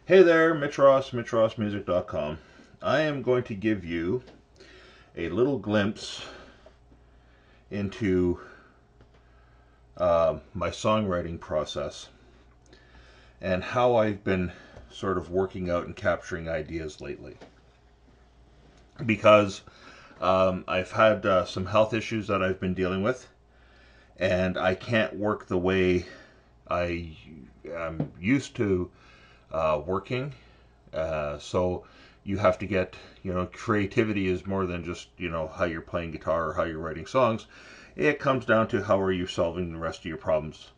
Hey there, Mitch Ross, MitchRossMusic.com. I am going to give you a little glimpse into my songwriting process and how I've been sort of working out and capturing ideas lately. Because I've had some health issues that I've been dealing with, and I can't work the way I am used to working. So you have to get, creativity is more than just, how you're playing guitar or how you're writing songs. It comes down to how are you solving the rest of your problems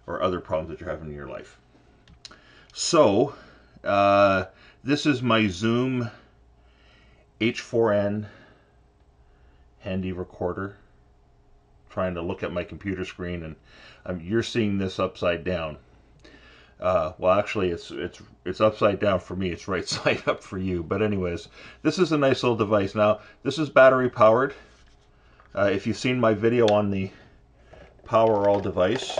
or other problems that you're having in your life. So, this is my Zoom H4n handy recorder. Trying to look at my computer screen, and you're seeing this upside down. Well, actually, it's upside down for me. It's right side up for you. But anyways, this is a nice little device. Now, this is battery powered. If you've seen my video on the Powerall device,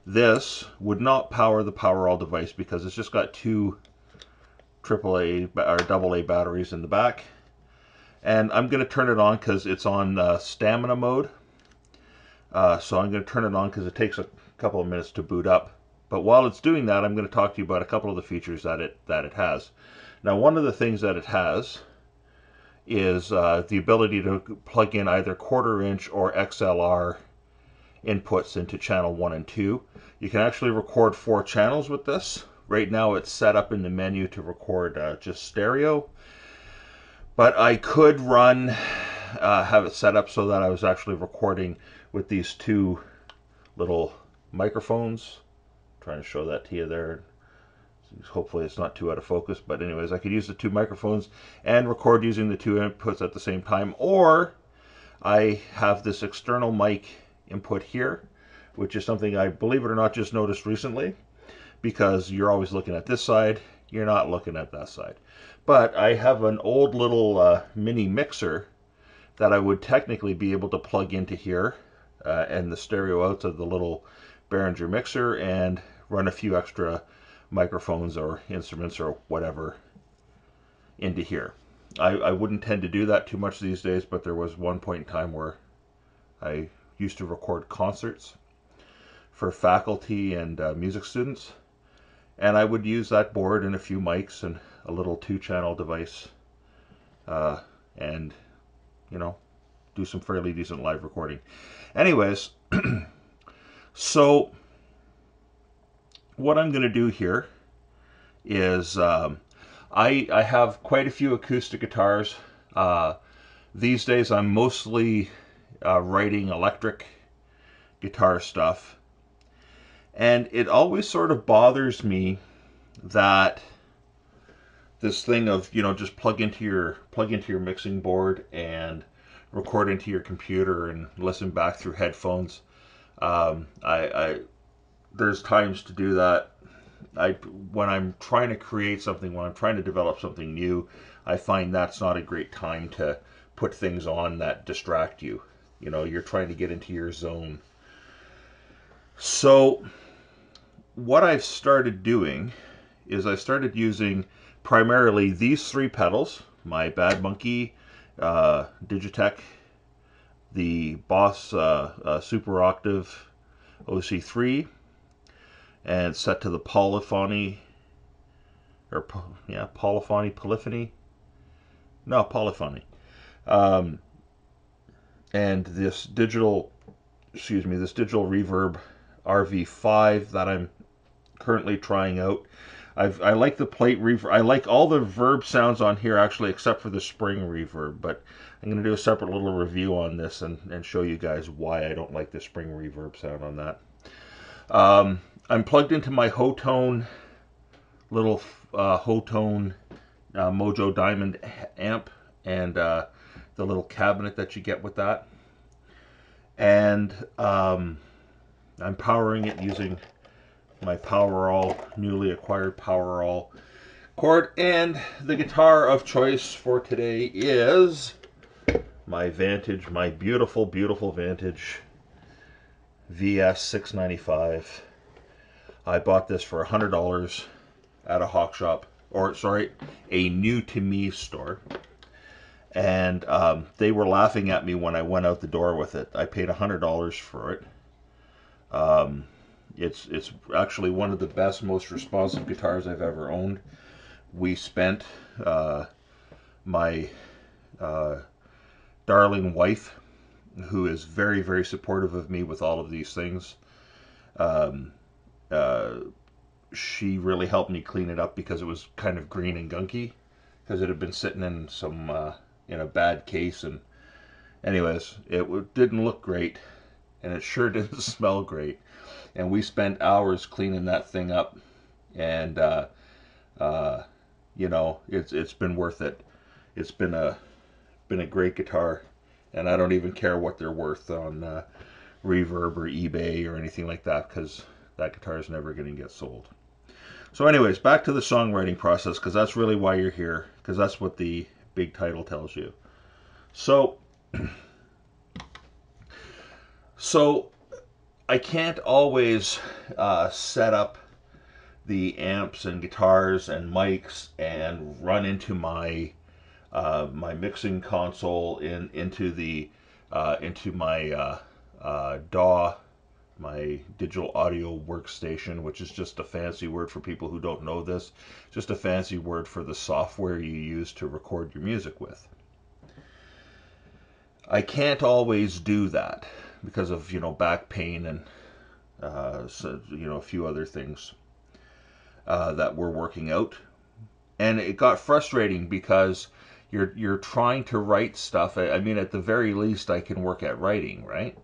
this would not power the Powerall device because it's just got two AAA or AA batteries in the back. And I'm going to turn it on because it's on stamina mode. So I'm going to turn it on because it takes a couple of minutes to boot up. But while it's doing that, I'm going to talk to you about a couple of the features that it has. Now, one of the things that it has is the ability to plug in either quarter-inch or XLR inputs into channel 1 and 2. You can actually record 4 channels with this. Right now, it's set up in the menu to record just stereo. But I could have it set up so that I was actually recording with these two little microphones. Trying to show that to you there. Hopefully it's not too out of focus, but anyways, I could use the two microphones and record using the two inputs at the same time, or I have this external mic input here, which is something I, believe it or not, just noticed recently, because you're always looking at this side, you're not looking at that side. But I have an old little mini mixer that I would technically be able to plug into here, and the stereo outs of the little Behringer mixer, and run a few extra microphones or instruments or whatever into here. I wouldn't tend to do that too much these days, but there was one point in time where I used to record concerts for faculty and music students, and I would use that board and a few mics and a little 2-channel device, and do some fairly decent live recording. Anyways, so what I'm going to do here is I have quite a few acoustic guitars. These days I'm mostly writing electric guitar stuff, and it always sort of bothers me that this thing of just plug into your mixing board and record into your computer and listen back through headphones. There's times to do that. When I'm trying to create something, when I'm trying to develop something new, I find that's not a great time to put things on that distract you. You're trying to get into your zone. So what I've started doing is I started using primarily these 3 pedals, my Bad Monkey, Digitech, the Boss Super Octave OC3, and set to the polyphony, polyphony, and this digital reverb RV5 that I'm currently trying out. I like the plate reverb. I like all the verb sounds on here, actually, except for the spring reverb, but I'm going to do a separate little review on this and show you guys why I don't like the spring reverb sound on that. I'm plugged into my Hotone, little Hotone Mojo Diamond amp, and the little cabinet that you get with that. And I'm powering it using my Powerall, newly acquired Powerall cord. And the guitar of choice for today is my Vantage, my beautiful, beautiful Vantage VS 695. I bought this for $100 at a Hawk Shop, or sorry, a new to me store. And they were laughing at me when I went out the door with it. I paid $100 for it. It's actually one of the best, most responsive guitars I've ever owned. We spent my darling wife, who is very, very supportive of me with all of these things. Um, she really helped me clean it up because it was kind of green and gunky because it had been sitting in some in a bad case. And anyways, it didn't look great, and it sure didn't smell great. And we spent hours cleaning that thing up, and you know, it's been worth it. It's been a great guitar, and I don't even care what they're worth on Reverb or eBay or anything like that, because that guitar is never going to get sold. So anyways, back to the songwriting process, because that's really why you're here, because that's what the big title tells you. So I can't always set up the amps and guitars and mics and run into my my mixing console into my DAW, my digital audio workstation, which is just a fancy word for people who don't know this, just a fancy word for the software you use to record your music with. I can't always do that because of, you know, back pain and so, you know, a few other things that we're working out. And it got frustrating because you're trying to write stuff. I mean, at the very least, I can work at writing, right?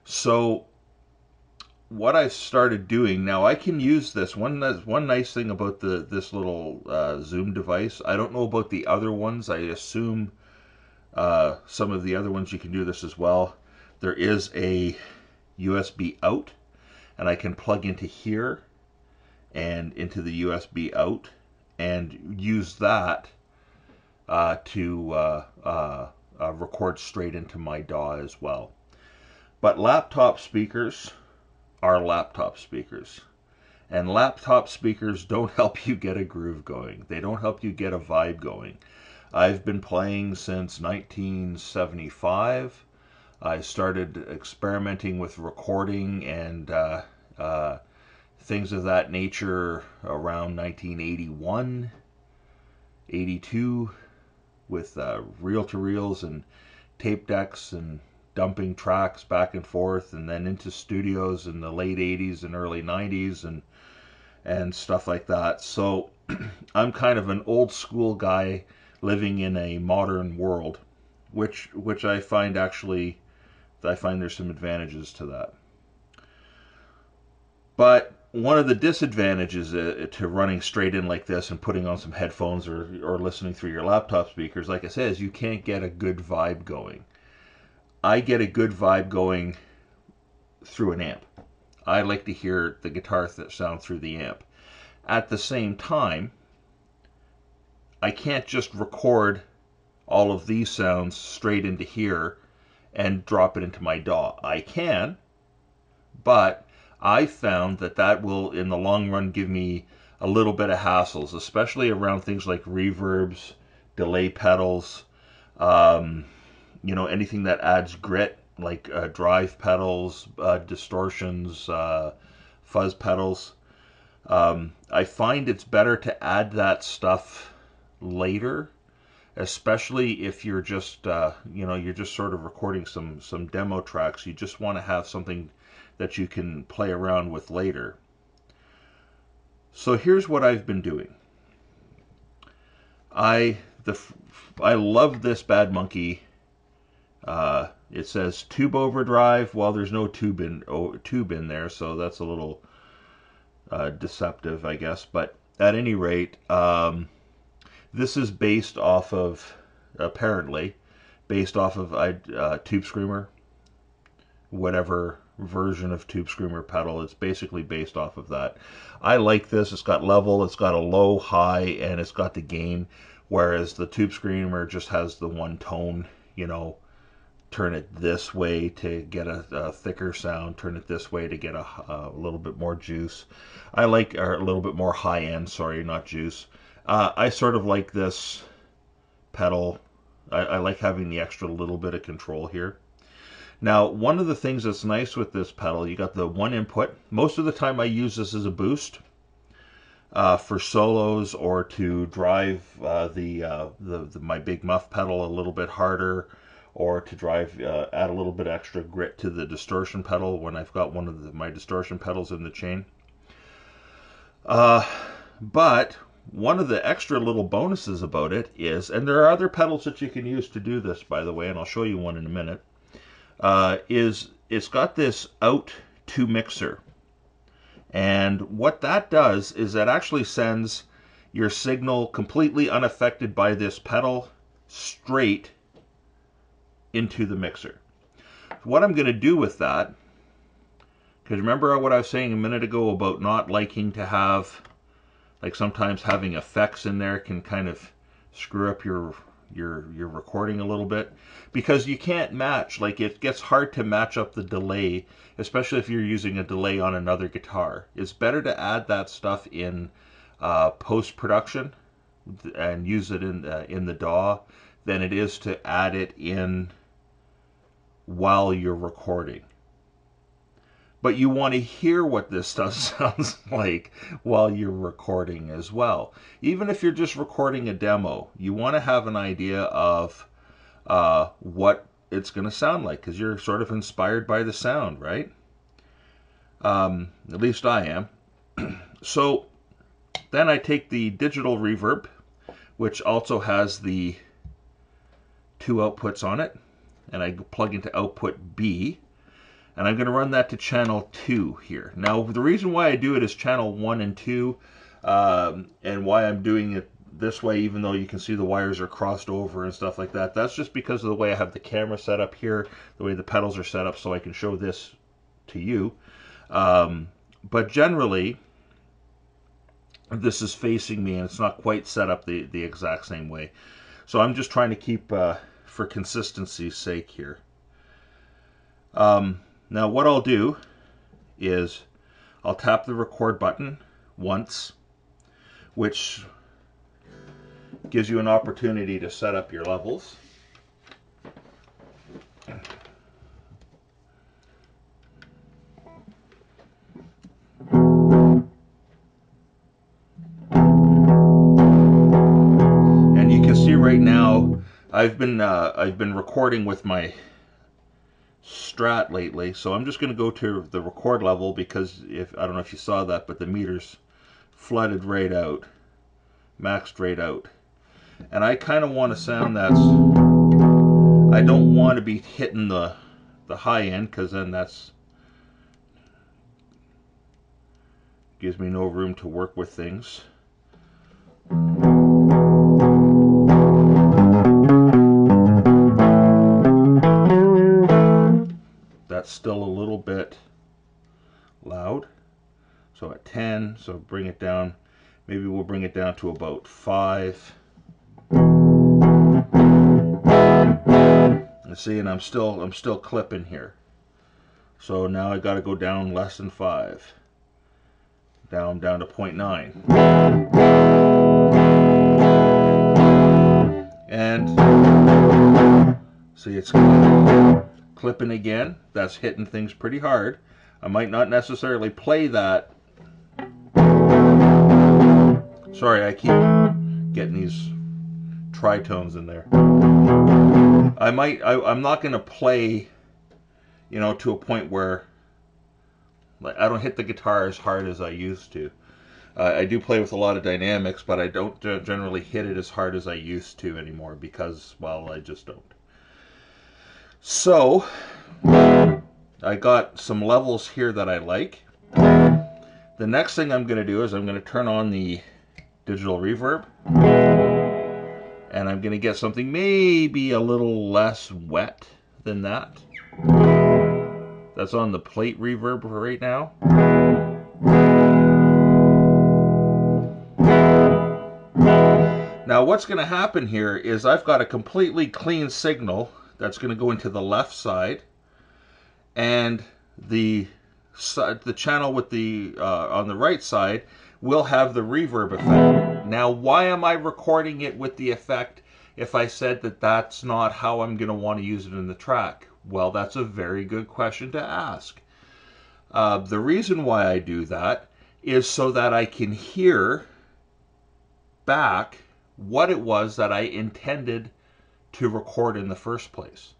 So what I started doing now, I can use this. One nice thing about this little Zoom device, I don't know about the other ones. I assume some of the other ones you can do this as well. There is a USB out, and I can plug into here and into the USB out and use that to record straight into my DAW as well. But laptop speakers are laptop speakers, and laptop speakers don't help you get a groove going. They don't help you get a vibe going. I've been playing since 1975. I started experimenting with recording and things of that nature around 1981, 82, with reel-to-reels and tape decks and dumping tracks back and forth, and then into studios in the late 80s and early 90s and stuff like that. So I'm kind of an old school guy living in a modern world, which I find actually, I find there's some advantages to that. But one of the disadvantages to running straight in like this and putting on some headphones or listening through your laptop speakers, like I said, is you can't get a good vibe going. I get a good vibe going through an amp. I like to hear the guitar sound through the amp. At the same time, I can't just record all of these sounds straight into here and drop it into my DAW. I can, but I found that will, in the long run, give me a little bit of hassles, especially around things like reverbs, delay pedals, you know, anything that adds grit, like drive pedals, distortions, fuzz pedals. I find it's better to add that stuff later, especially if you're just you know, you're just sort of recording some demo tracks. You just want to have something that you can play around with later. So here's what I've been doing. I love this Bad Monkey. It says tube overdrive. Well, there's no tube in there, so that's a little deceptive, I guess. But at any rate, this is based off of, apparently, based off of Tube Screamer, whatever version of Tube Screamer pedal. It's basically based off of that. I like this. It's got level, it's got a low, high, and it's got the gain, whereas the Tube Screamer just has the one tone, you know, turn it this way to get a thicker sound, turn it this way to get a little bit more juice. I like, or a little bit more high end, sorry, not juice. I sort of like this pedal. I like having the extra little bit of control here. Now, one of the things that's nice with this pedal, you got the one input. Most of the time I use this as a boost for solos, or to drive my big muff pedal a little bit harder, or to drive add a little bit extra grit to the distortion pedal when I've got one of my distortion pedals in the chain. But one of the extra little bonuses about it is, and there are other pedals that you can use to do this, by the way, and I'll show you one in a minute, is it's got this out to mixer. And what that does is that actually sends your signal completely unaffected by this pedal straight into the mixer. What I'm going to do with that, because remember what I was saying a minute ago about not liking to have, like sometimes having effects in there can kind of screw up your recording a little bit, because you can't match, like it gets hard to match up the delay, especially if you're using a delay on another guitar. It's better to add that stuff in post-production and use it in the DAW than it is to add it in while you're recording. But you want to hear what this stuff sounds like while you're recording as well. Even if you're just recording a demo, you want to have an idea of what it's going to sound like, because you're sort of inspired by the sound, right? At least I am. So then I take the digital reverb, which also has the 2 outputs on it, and I plug into output B. And I'm going to run that to channel 2 here. Now, the reason why I do it is channel 1 and 2, and why I'm doing it this way, even though you can see the wires are crossed over and stuff like that, that's just because of the way I have the camera set up here, the way the pedals are set up, so I can show this to you. But generally, this is facing me, and it's not quite set up the exact same way. So I'm just trying to keep, for consistency's sake here. Now what I'll do is I'll tap the record button once, which gives you an opportunity to set up your levels. And you can see right now I've been recording with my Strat lately, so I'm just going to go to the record level, because I don't know if you saw that, but the meter's flooded right out, maxed right out, and I kind of want a sound that's, I don't want to be hitting the high end, because then that's gives me no room to work with things. That's still a little bit loud, so at 10, so bring it down, maybe we'll bring it down to about 5. And see, and I'm still clipping here, so now I got to go down less than 5, down to 0.9, and see, it's clipping again. That's hitting things pretty hard. I might not necessarily play that. Sorry, I keep getting these tritones in there. I'm not going to play, you know, to a point where, like, I don't hit the guitar as hard as I used to. I do play with a lot of dynamics, but I don't generally hit it as hard as I used to anymore, because, well, I just don't. So, I got some levels here that I like. The next thing I'm going to do is I'm going to turn on the digital reverb, and I'm going to get something maybe a little less wet than that. That's on the plate reverb right now. Now what's going to happen here is I've got a completely clean signal that's going to go into the left side, and the channel with the on the right side will have the reverb effect. Now, why am I recording it with the effect if I said that that's not how I'm going to want to use it in the track? Well, that's a very good question to ask. The reason why I do that is so that I can hear back what it was that I intended to record in the first place.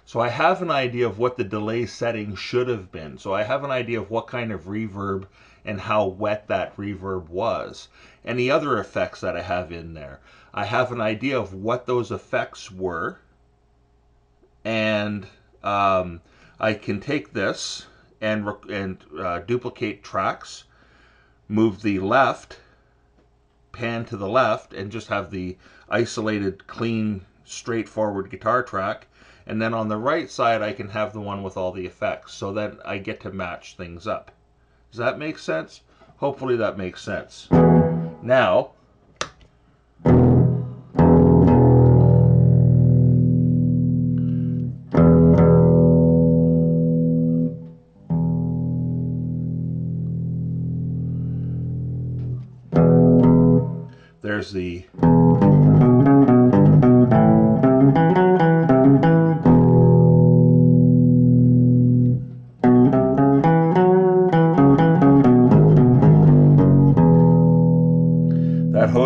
So I have an idea of what the delay setting should have been. So I have an idea of what kind of reverb and how wet that reverb was. Any other effects that I have in there. I have an idea of what those effects were. And I can take this and duplicate tracks, move the left, pan to the left, and just have the isolated, clean, straightforward guitar track. And then on the right side, I can have the one with all the effects, so that I get to match things up. Does that make sense? Hopefully that makes sense. Now, there's the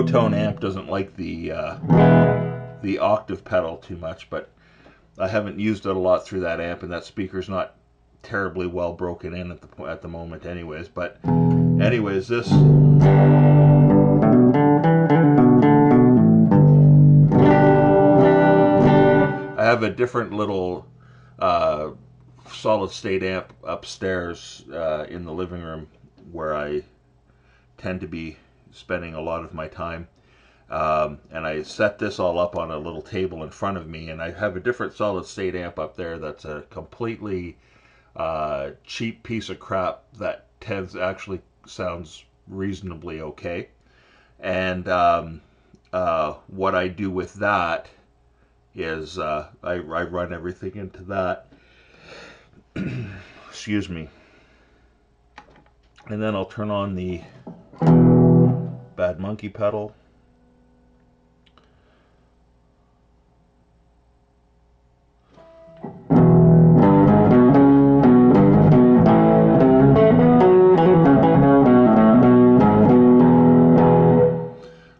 tone amp doesn't like the octave pedal too much, but I haven't used it a lot through that amp, and that speaker's not terribly well broken in at the moment anyways. But anyways, this I have a different little solid state amp upstairs in the living room where I tend to be spending a lot of my time, and I set this all up on a little table in front of me, and I have a different solid state amp up there that's a completely cheap piece of crap that actually sounds reasonably okay. And what I do with that is I run everything into that. Excuse me. And then I'll turn on the Bad Monkey pedal.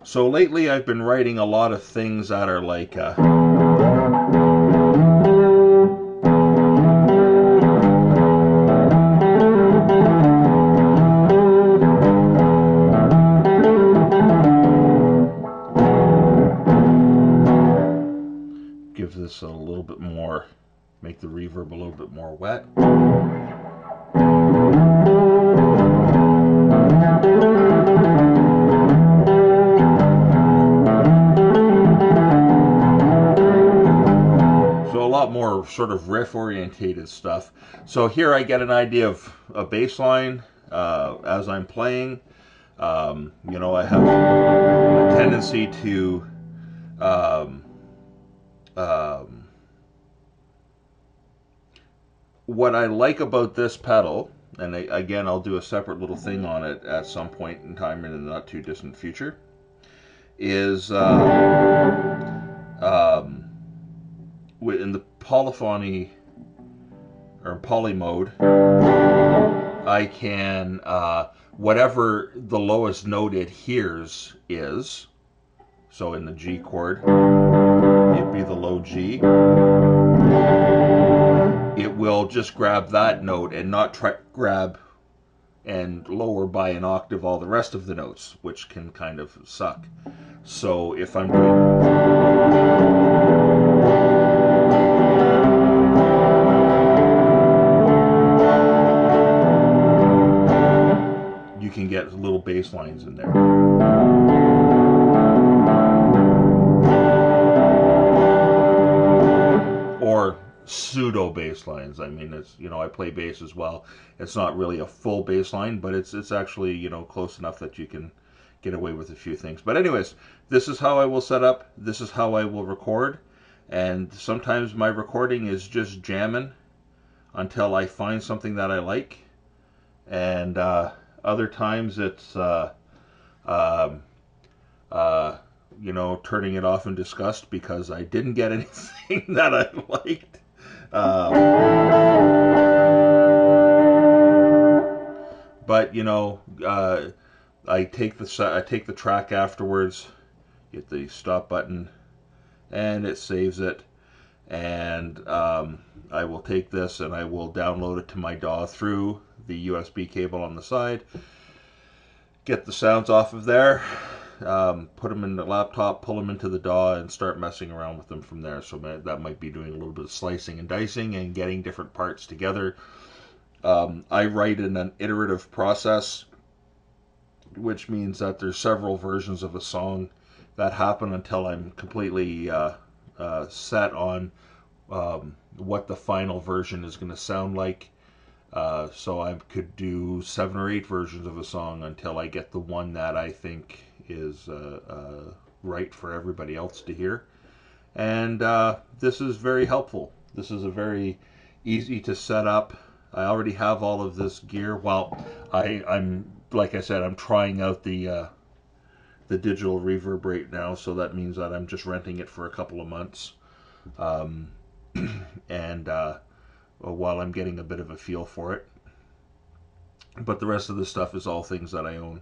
So lately I've been writing a lot of things that are like give this a little bit more, make the reverb a little bit more wet. So a lot more sort of riff orientated stuff. So here I get an idea of a bass line as I'm playing. You know, I have a tendency to what I like about this pedal, and again I'll do a separate little thing on it at some point in time in the not too distant future, is in the polyphony or poly mode, I can whatever the lowest note it hears is, so in the G chord it'd be the low G, it will just grab that note and not try grab and lower by an octave all the rest of the notes, which can kind of suck. So if I'm doing, you can get little bass lines in there. Or pseudo bass lines. I mean, it's, you know, I play bass as well. It's not really a full bass line, but it's actually, you know, close enough that you can get away with a few things. But anyways, this is how I will set up. This is how I will record. And sometimes my recording is just jamming until I find something that I like, and other times it's um, you know, turning it off in disgust because I didn't get anything that I liked. But you know, I take the track afterwards, hit the stop button, and it saves it. And I will take this and I will download it to my DAW through the USB cable on the side. Get the sounds off of there, put them in the laptop, pull them into the DAW, and start messing around with them from there. So that might be doing a little bit of slicing and dicing and getting different parts together. I write in an iterative process, which means that there's several versions of a song that happen until I'm completely set on what the final version is going to sound like. So I could do 7 or 8 versions of a song until I get the one that I think is right for everybody else to hear. And this is very helpful. This is a very easy to set up. I already have all of this gear. Well, I'm like I said, I'm trying out the digital reverb right now, so that means that I'm just renting it for a couple of months, and while I'm getting a bit of a feel for it. But the rest of the stuff is all things that I own,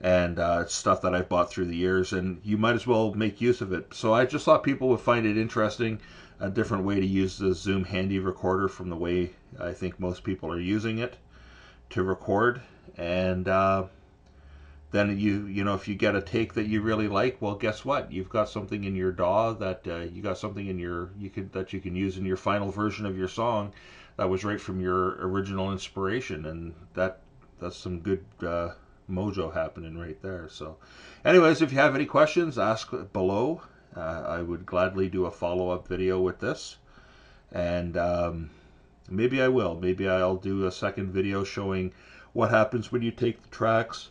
and it's stuff that I've bought through the years, and you might as well make use of it. So I just thought people would find it interesting, a different way to use the Zoom Handy recorder from the way I think most people are using it to record. And then you know, if you get a take that you really like, well, guess what? You've got something in your DAW that you got something in your that you can use in your final version of your song that was right from your original inspiration, and that's some good mojo happening right there. So, anyways, if you have any questions, ask below. I would gladly do a follow-up video with this, and maybe I will. Maybe I'll do a second video showing what happens when you take the tracks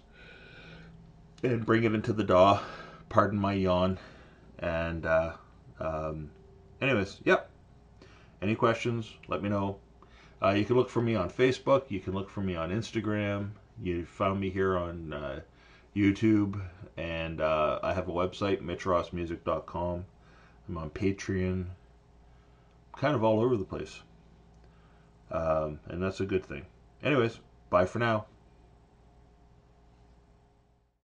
and bring it into the DAW. Pardon my yawn. And anyways, yep. Any questions, let me know. You can look for me on Facebook. You can look for me on Instagram. You found me here on YouTube. And I have a website, mitchrossmusic.com. I'm on Patreon. Kind of all over the place. And that's a good thing. Anyways, bye for now.